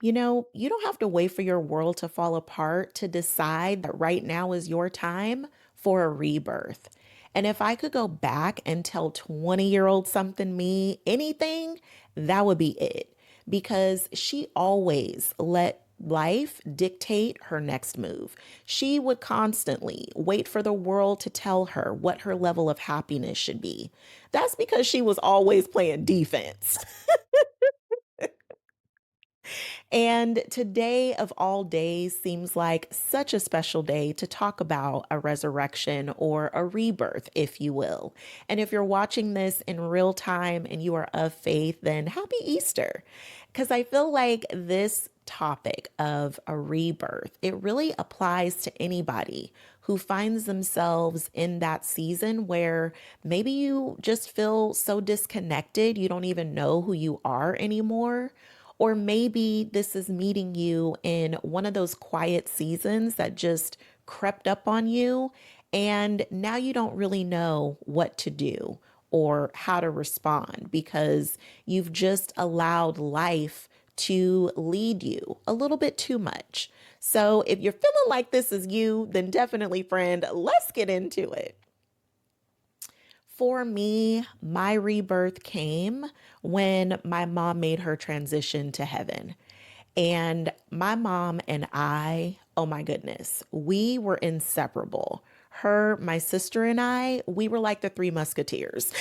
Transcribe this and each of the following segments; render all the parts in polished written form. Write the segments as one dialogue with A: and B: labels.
A: You don't have to wait for your world to fall apart to decide that right now is your time for a rebirth. And if I could go back and tell 20-year-old something me anything, that would be it. Because she always let life dictate her next move. She would constantly wait for the world to tell her what her level of happiness should be. That's because she was always playing defense. And today, of all days, seems like such a special day to talk about a resurrection or a rebirth, if you will. And if you're watching this in real time and you are of faith, then happy Easter. Because I feel like this topic of a rebirth, it really applies to anybody who finds themselves in that season where maybe you just feel so disconnected, you don't even know who you are anymore. Or maybe this is meeting you in one of those quiet seasons that just crept up on you, and now you don't really know what to do or how to respond because you've just allowed life to lead you a little bit too much. So, if you're feeling like this is you, then definitely, friend, let's get into it. For me, my rebirth came when my mom made her transition to heaven. And my mom and I, oh my goodness, we were inseparable. Her, my sister, and I, we were like the Three Musketeers.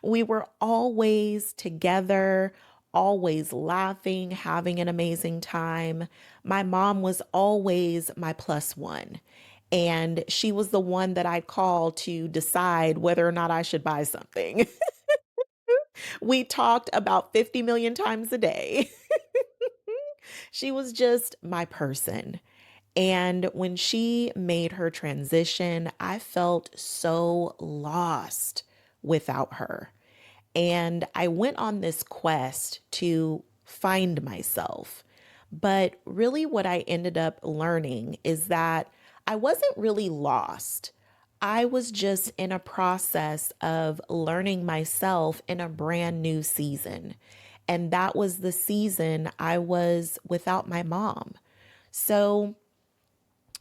A: We were always together, always laughing, having an amazing time. My mom was always my plus one. And she was the one that I'd call to decide whether or not I should buy something. We talked about 50 million times a day. She was just my person. And when she made her transition, I felt so lost without her. And I went on this quest to find myself. But really, what I ended up learning is that I wasn't really lost. I was just in a process of learning myself in a brand new season. And that was the season I was without my mom. So,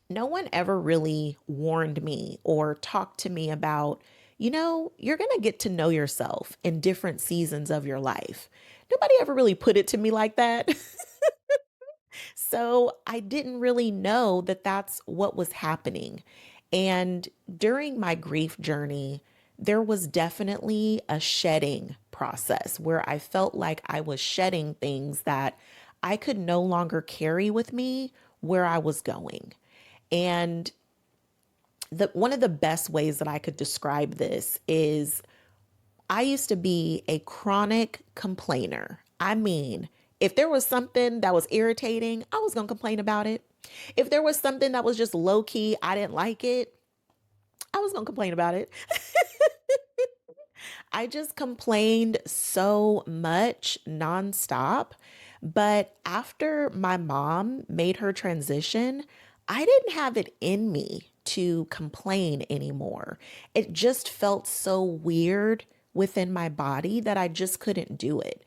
A: no one ever really warned me or talked to me about, you're going to get to know yourself in different seasons of your life. Nobody ever really put it to me like that. So I didn't really know that that's what was happening. And during my grief journey, there was definitely a shedding process where I felt like I was shedding things that I could no longer carry with me where I was going. And one of the best ways that I could describe this is I used to be a chronic complainer. I mean, if there was something that was irritating, I was going to complain about it. If there was something that was just low key, I didn't like it, I was going to complain about it. I just complained so much nonstop. But after my mom made her transition, I didn't have it in me to complain anymore. It just felt so weird within my body that I just couldn't do it.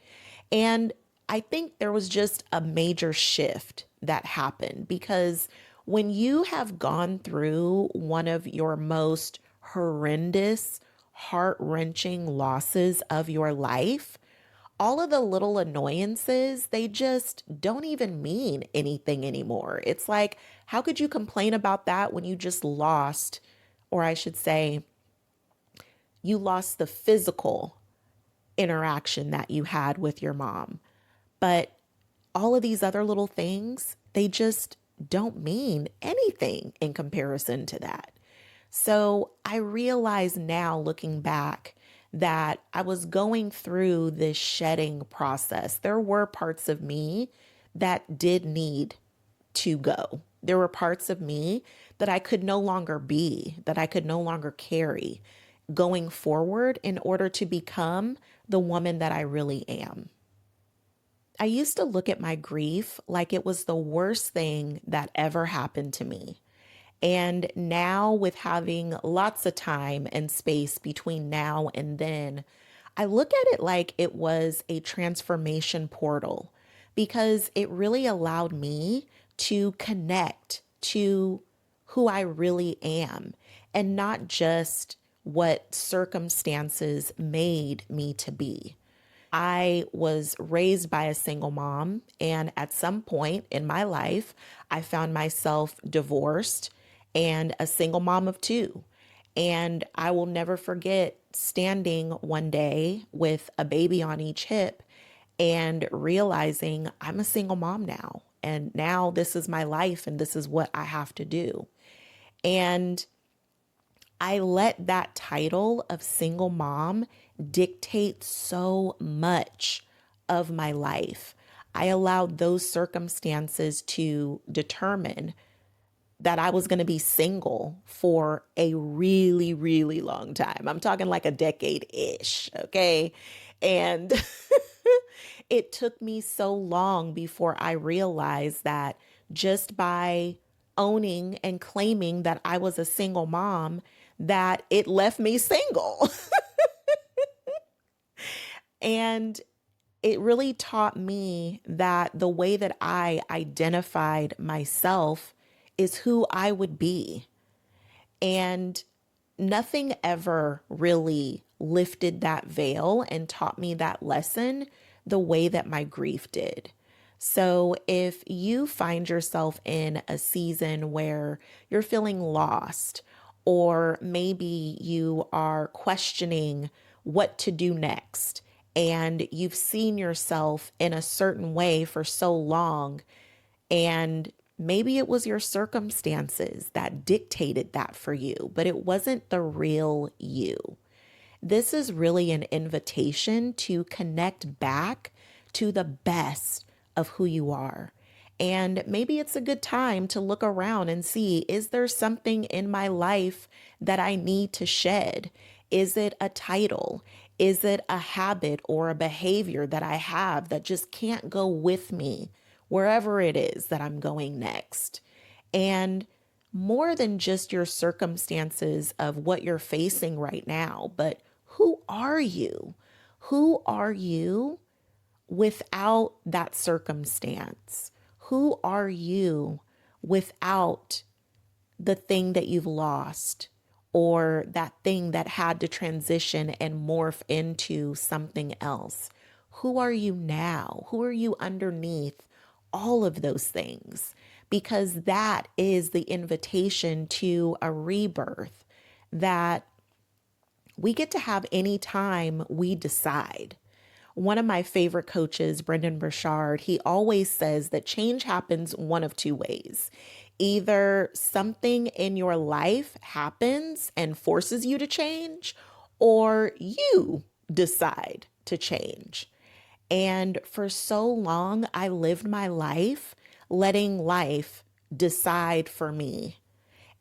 A: And I think there was just a major shift that happened because when you have gone through one of your most horrendous, heart wrenching losses of your life, all of the little annoyances, they just don't even mean anything anymore. It's like, how could you complain about that when you just lost, or I should say, you lost the physical interaction that you had with your mom? But all of these other little things, they just don't mean anything in comparison to that. So I realize now looking back that I was going through this shedding process. There were parts of me that did need to go. There were parts of me that I could no longer be, that I could no longer carry going forward in order to become the woman that I really am. I used to look at my grief like it was the worst thing that ever happened to me. And now, with having lots of time and space between now and then, I look at it like it was a transformation portal because it really allowed me to connect to who I really am and not just what circumstances made me to be. I was raised by a single mom, and at some point in my life, I found myself divorced and a single mom of two. And I will never forget standing one day with a baby on each hip and realizing I'm a single mom now. And now this is my life and this is what I have to do. And I let that title of single mom dictate so much of my life. I allowed those circumstances to determine that I was going to be single for a really, really long time. I'm talking like a decade ish. Okay. And it took me so long before I realized that just by owning and claiming that I was a single mom, that it left me single. And it really taught me that the way that I identified myself is who I would be. And nothing ever really lifted that veil and taught me that lesson the way that my grief did. So if you find yourself in a season where you're feeling lost, or maybe you are questioning what to do next, and you've seen yourself in a certain way for so long, and maybe it was your circumstances that dictated that for you, but it wasn't the real you. This is really an invitation to connect back to the best of who you are. And maybe it's a good time to look around and see, is there something in my life that I need to shed? Is it a title? Is it a habit or a behavior that I have that just can't go with me wherever it is that I'm going next? And more than just your circumstances of what you're facing right now, but who are you? Who are you without that circumstance? Who are you without the thing that you've lost, or that thing that had to transition and morph into something else? Who are you now? Who are you underneath all of those things? Because that is the invitation to a rebirth that we get to have any time we decide. One of my favorite coaches, Brendan Burchard, he always says that change happens one of two ways. Either something in your life happens and forces you to change, or you decide to change. And for so long, I lived my life letting life decide for me.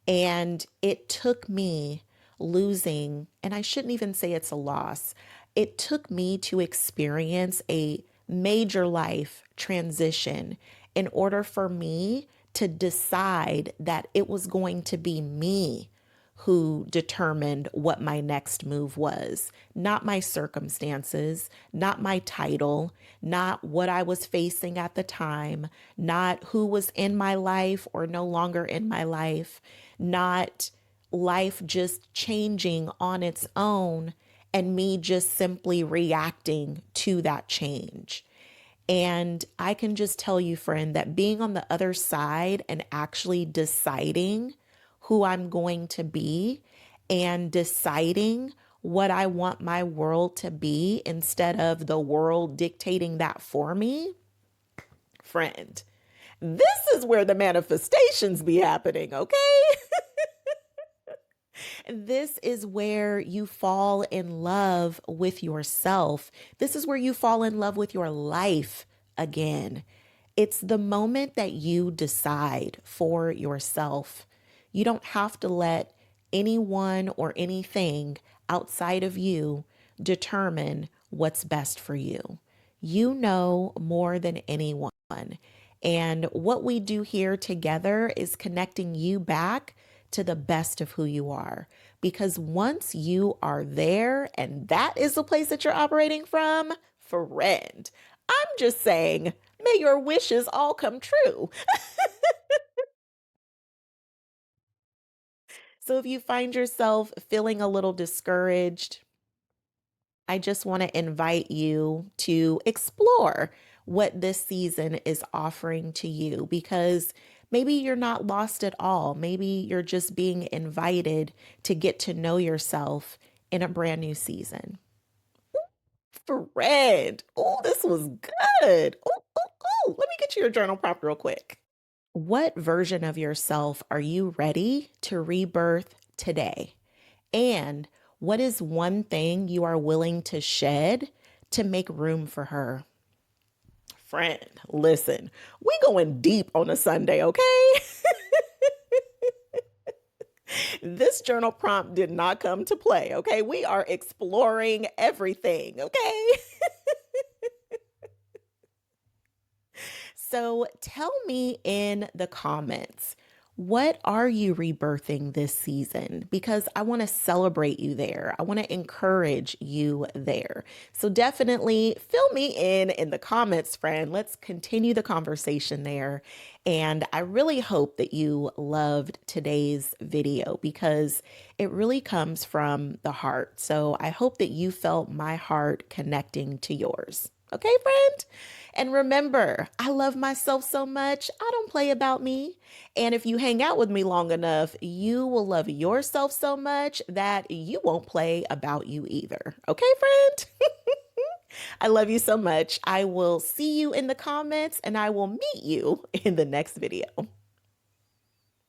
A: And it took me losing, and I shouldn't even say it's a loss, it took me to experience a major life transition in order for me to decide that it was going to be me who determined what my next move was, not my circumstances, not my title, not what I was facing at the time, not who was in my life or no longer in my life, not life just changing on its own and me just simply reacting to that change. And I can just tell you, friend, that being on the other side and actually deciding who I'm going to be and deciding what I want my world to be instead of the world dictating that for me, friend, this is where the manifestations be happening, okay? This is where you fall in love with yourself. This is where you fall in love with your life again. It's the moment that you decide for yourself. You don't have to let anyone or anything outside of you determine what's best for you. You know more than anyone. And what we do here together is connecting you back to the best of who you are. Because once you are there and that is the place that you're operating from, friend, I'm just saying, May your wishes all come true. So if you find yourself feeling a little discouraged, I just want to invite you to explore what this season is offering to you because maybe you're not lost at all. Maybe you're just being invited to get to know yourself in a brand new season. Friend, oh, this was good. Oh, oh, oh. Let me get you your journal prompt real quick. What version of yourself are you ready to rebirth today? And what is one thing you are willing to shed to make room for her? Friend, listen, we going deep on a Sunday, okay? This journal prompt did not come to play, okay? We are exploring everything, okay? So tell me in the comments, what are you rebirthing this season? Because I want to celebrate you there. I want to encourage you there. So definitely fill me in the comments, friend. Let's continue the conversation there. And I really hope that you loved today's video because it really comes from the heart. So I hope that you felt my heart connecting to yours. Okay, friend? And remember, I love myself so much. I don't play about me. And if you hang out with me long enough, you will love yourself so much that you won't play about you either. Okay, friend? I love you so much. I will see you in the comments and I will meet you in the next video.